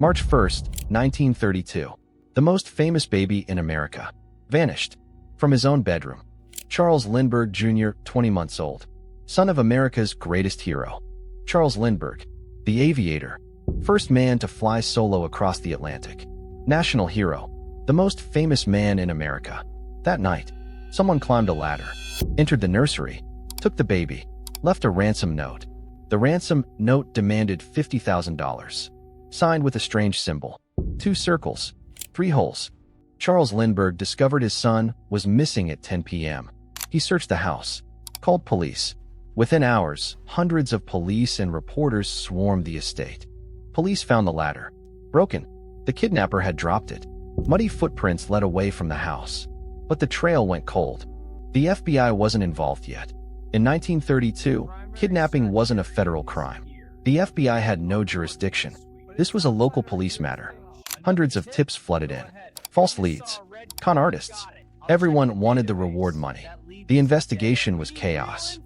March 1, 1932. The most famous baby in America. Vanished. From his own bedroom. Charles Lindbergh Jr., 20 months old. Son of America's greatest hero. Charles Lindbergh, the aviator. First man to fly solo across the Atlantic. National hero. The most famous man in America. That night, someone climbed a ladder, entered the nursery, took the baby, left a ransom note. The ransom note demanded $50,000. Signed with a strange symbol. 2 circles, 3 holes. Charles Lindbergh discovered his son was missing at 10 p.m. He searched the house, called police. Within hours, hundreds of police and reporters swarmed the estate. Police found the ladder. Broken. The kidnapper had dropped it. Muddy footprints led away from the house. But the trail went cold. The FBI wasn't involved yet. In 1932, kidnapping wasn't a federal crime. The FBI had no jurisdiction. This was a local police matter. Hundreds of tips flooded in. False leads. Con artists. Everyone wanted the reward money. The investigation was chaos.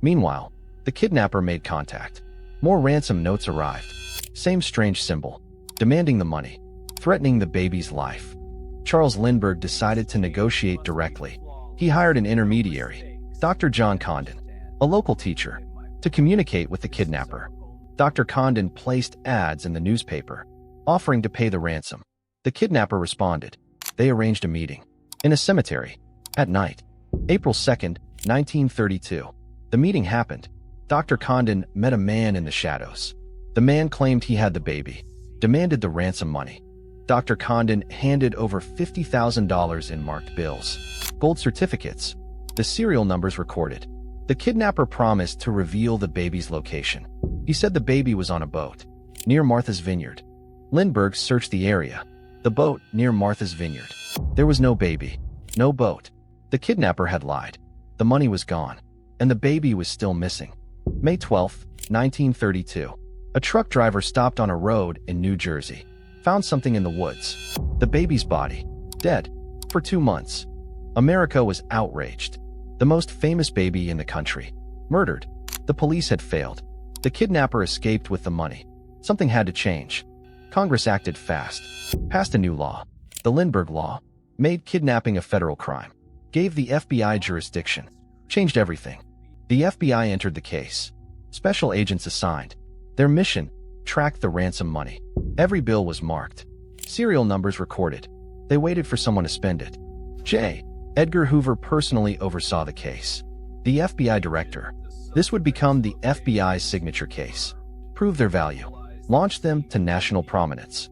Meanwhile, the kidnapper made contact. More ransom notes arrived. Same strange symbol. Demanding the money. Threatening the baby's life. Charles Lindbergh decided to negotiate directly. He hired an intermediary, Dr. John Condon, a local teacher, to communicate with the kidnapper. Dr. Condon placed ads in the newspaper, offering to pay the ransom. The kidnapper responded. They arranged a meeting. In a cemetery. At night. April 2, 1932. The meeting happened. Dr. Condon met a man in the shadows. The man claimed he had the baby, demanded the ransom money. Dr. Condon handed over $50,000 in marked bills. Gold certificates. The serial numbers recorded. The kidnapper promised to reveal the baby's location. He said the baby was on a boat, near Martha's Vineyard. Lindbergh searched the area. The boat near Martha's Vineyard. There was no baby. No boat. The kidnapper had lied. The money was gone. And the baby was still missing. May 12, 1932. A truck driver stopped on a road in New Jersey. Found something in the woods. The baby's body. Dead. For 2 months. America was outraged. The most famous baby in the country. Murdered. The police had failed. The kidnapper escaped with the money. Something had to change. Congress acted fast. Passed a new law. The Lindbergh Law. Made kidnapping a federal crime. Gave the FBI jurisdiction. Changed everything. The FBI entered the case. Special agents assigned. Their mission, tracked the ransom money. Every bill was marked. Serial numbers recorded. They waited for someone to spend it. J. Edgar Hoover personally oversaw the case. The FBI director. This would become the FBI's signature case. Prove their value. Launch them to national prominence.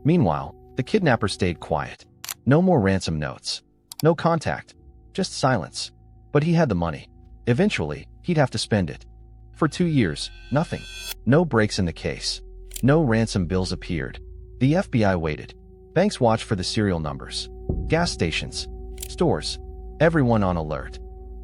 Meanwhile, the kidnapper stayed quiet. No more ransom notes. No contact. Just silence. But he had the money. Eventually, he'd have to spend it. For 2 years, nothing. No breaks in the case. No ransom bills appeared. The FBI waited. Banks watched for the serial numbers. Gas stations. Stores. Everyone on alert.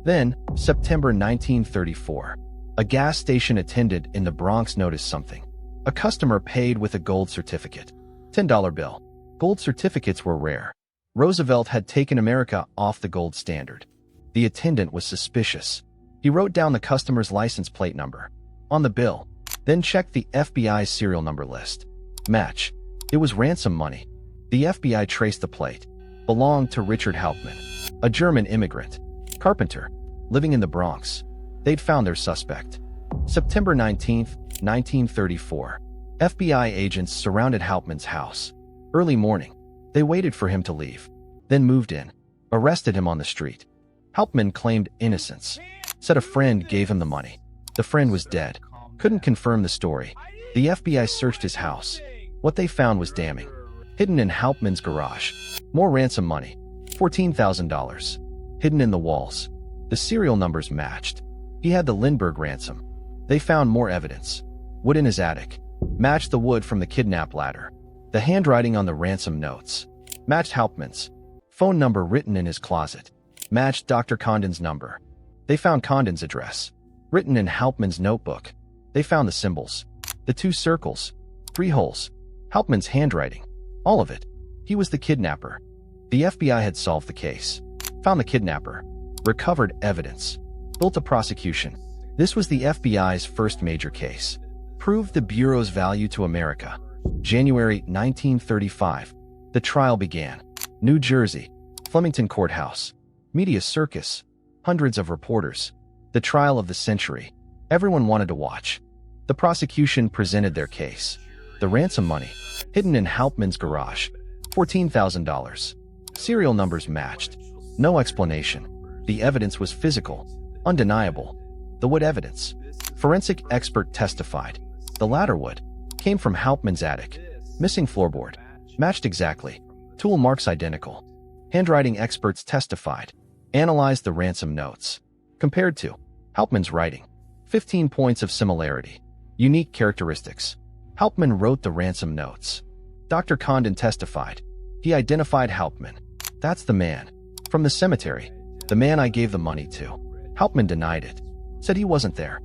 Then, September 1934. A gas station attendant in the Bronx noticed something. A customer paid with a gold certificate. $10 bill. Gold certificates were rare. Roosevelt had taken America off the gold standard. The attendant was suspicious. He wrote down the customer's license plate number on the bill, then checked the FBI's serial number list. Match. It was ransom money. The FBI traced the plate. Belonged to Richard Hauptmann, a German immigrant, carpenter, living in the Bronx. They'd found their suspect. September 19, 1934. FBI agents surrounded Hauptmann's house. Early morning. They waited for him to leave. Then moved in. Arrested him on the street. Hauptmann claimed innocence. Said a friend gave him the money. The friend was dead. Couldn't confirm the story. The FBI searched his house. What they found was damning. Hidden in Hauptmann's garage. More ransom money. $14,000. Hidden in the walls. The serial numbers matched. He had the Lindbergh ransom. They found more evidence. Wood in his attic. Matched the wood from the kidnap ladder. The handwriting on the ransom notes. Matched Hauptmann's. Phone number written in his closet. Matched Dr. Condon's number. They found Condon's address. Written in Hauptmann's notebook. They found the symbols. The 2 circles. 3 holes. Hauptmann's handwriting. All of it. He was the kidnapper. The FBI had solved the case. Found the kidnapper. Recovered evidence. Built a prosecution. This was the FBI's first major case. Proved the Bureau's value to America. January 1935. The trial began. New Jersey, Flemington Courthouse. Media circus. Hundreds of reporters. The trial of the century. Everyone wanted to watch. The prosecution presented their case. The ransom money, hidden in Hauptmann's garage. $14,000. Serial numbers matched. No explanation. The evidence was physical, undeniable. The wood evidence. Forensic expert testified. The ladder wood came from Hauptmann's attic. Missing floorboard. Matched exactly. Tool marks identical. Handwriting experts testified. Analyzed the ransom notes. Compared to Hauptmann's writing. 15 points of similarity. Unique characteristics. Hauptmann wrote the ransom notes. Dr. Condon testified. He identified Hauptmann. That's the man. From the cemetery. The man I gave the money to. Hauptmann denied it. Said he wasn't there.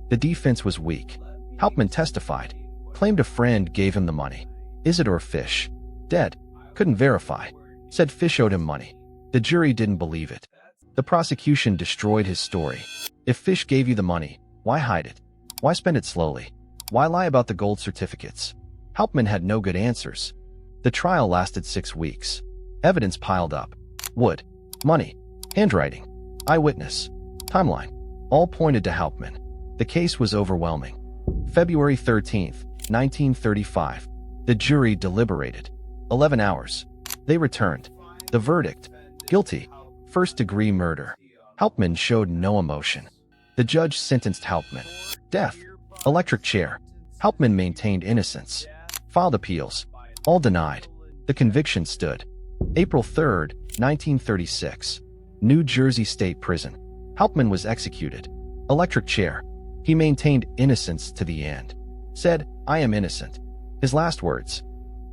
The defense was weak. Hauptmann testified. Claimed a friend gave him the money. Isidore Fish. Dead. Couldn't verify. Said Fish owed him money. The jury didn't believe it. The prosecution destroyed his story. If Fish gave you the money, why hide it? Why spend it slowly? Why lie about the gold certificates? Hauptmann had no good answers. The trial lasted 6 weeks. Evidence piled up. Wood, money, handwriting, eyewitness, timeline, all pointed to Hauptmann. The case was overwhelming. February 13th, 1935. The jury deliberated. 11 hours. They returned. The verdict: guilty. First-degree murder. Hauptmann showed no emotion. The judge sentenced Hauptmann. Death. Electric chair. Hauptmann maintained innocence. Filed appeals. All denied. The conviction stood. April 3rd, 1936. New Jersey State Prison. Hauptmann was executed. Electric chair. He maintained innocence to the end. Said, "I am innocent." His last words.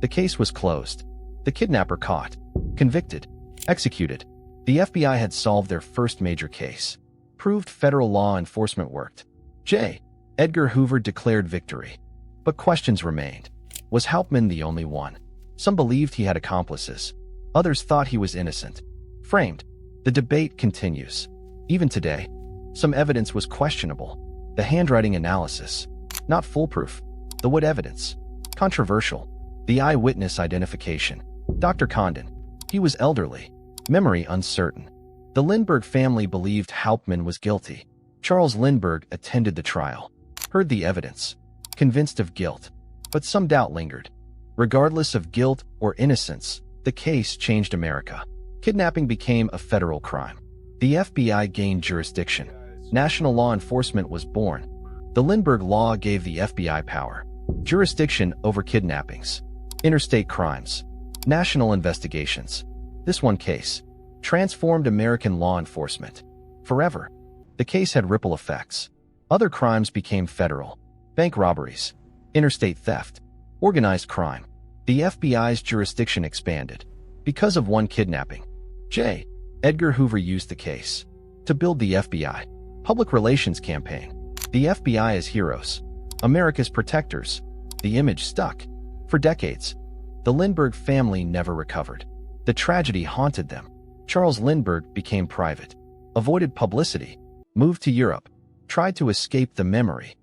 The case was closed. The kidnapper caught. Convicted. Executed. The FBI had solved their first major case. Proved federal law enforcement worked. J. Edgar Hoover declared victory. But questions remained. Was Hauptmann the only one? Some believed he had accomplices. Others thought he was innocent. Framed. The debate continues. Even today, some evidence was questionable. The handwriting analysis. Not foolproof. The wood evidence. Controversial. The eyewitness identification. Dr. Condon. He was elderly. Memory uncertain. The Lindbergh family believed Hauptmann was guilty. Charles Lindbergh attended the trial. Heard the evidence. Convinced of guilt. But some doubt lingered. Regardless of guilt or innocence, the case changed America. Kidnapping became a federal crime. The FBI gained jurisdiction. National law enforcement was born. The Lindbergh Law gave the FBI power. Jurisdiction over kidnappings. Interstate crimes. National investigations. This one case transformed American law enforcement forever. The case had ripple effects. Other crimes became federal. Bank robberies, interstate theft, organized crime. The FBI's jurisdiction expanded. Because of one kidnapping, J. Edgar Hoover used the case to build the FBI public relations campaign. The FBI as heroes, America's protectors. The image stuck. For decades, the Lindbergh family never recovered. The tragedy haunted them. Charles Lindbergh became private, avoided publicity, moved to Europe, tried to escape the memory.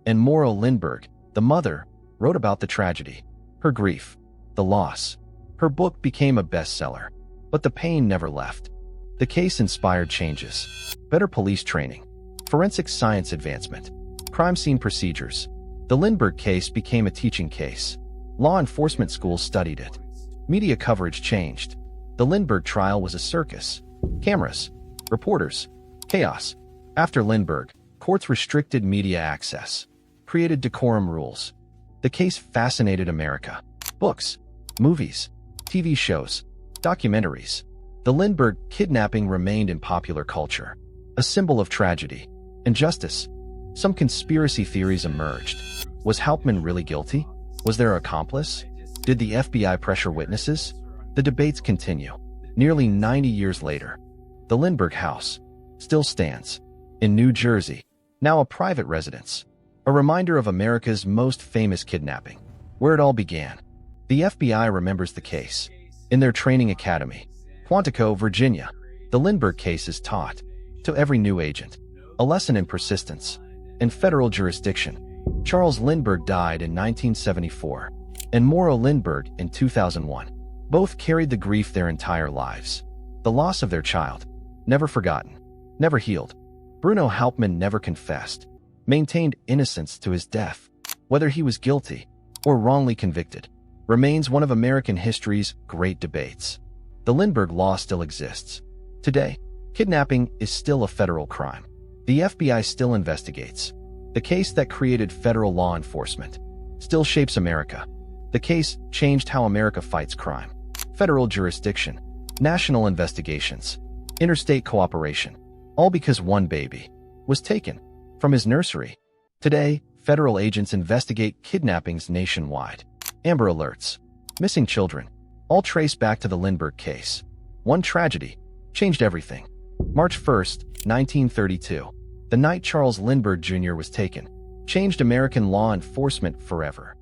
And Maura Lindbergh, the mother, wrote about the tragedy, her grief, the loss. Her book became a bestseller, but the pain never left. The case inspired changes. Better police training, forensic science advancement, crime scene procedures. The Lindbergh case became a teaching case. Law enforcement schools studied it. Media coverage changed. The Lindbergh trial was a circus. Cameras, reporters, chaos. After Lindbergh, courts restricted media access, created decorum rules. The case fascinated America. Books, movies, TV shows, documentaries. The Lindbergh kidnapping remained in popular culture, a symbol of tragedy, injustice. Some conspiracy theories emerged. Was Hauptmann really guilty? Was there an accomplice? Did the FBI pressure witnesses? The debates continue. Nearly 90 years later, the Lindbergh house still stands in New Jersey, now a private residence, a reminder of America's most famous kidnapping, where it all began. The FBI remembers the case. In their training academy, Quantico, Virginia, the Lindbergh case is taught to every new agent, a lesson in persistence and federal jurisdiction. Charles Lindbergh died in 1974. and Maura Lindbergh in 2001. Both carried the grief their entire lives. The loss of their child, never forgotten, never healed. Bruno Hauptmann never confessed, maintained innocence to his death. Whether he was guilty or wrongly convicted remains one of American history's great debates. The Lindbergh Law still exists. Today, kidnapping is still a federal crime. The FBI still investigates. The case that created federal law enforcement still shapes America. The case changed how America fights crime. Federal jurisdiction, national investigations, interstate cooperation, all because one baby was taken from his nursery. Today, federal agents investigate kidnappings nationwide. Amber Alerts, missing children, all trace back to the Lindbergh case. One tragedy changed everything. March 1st, 1932, the night Charles Lindbergh Jr. was taken, changed American law enforcement forever.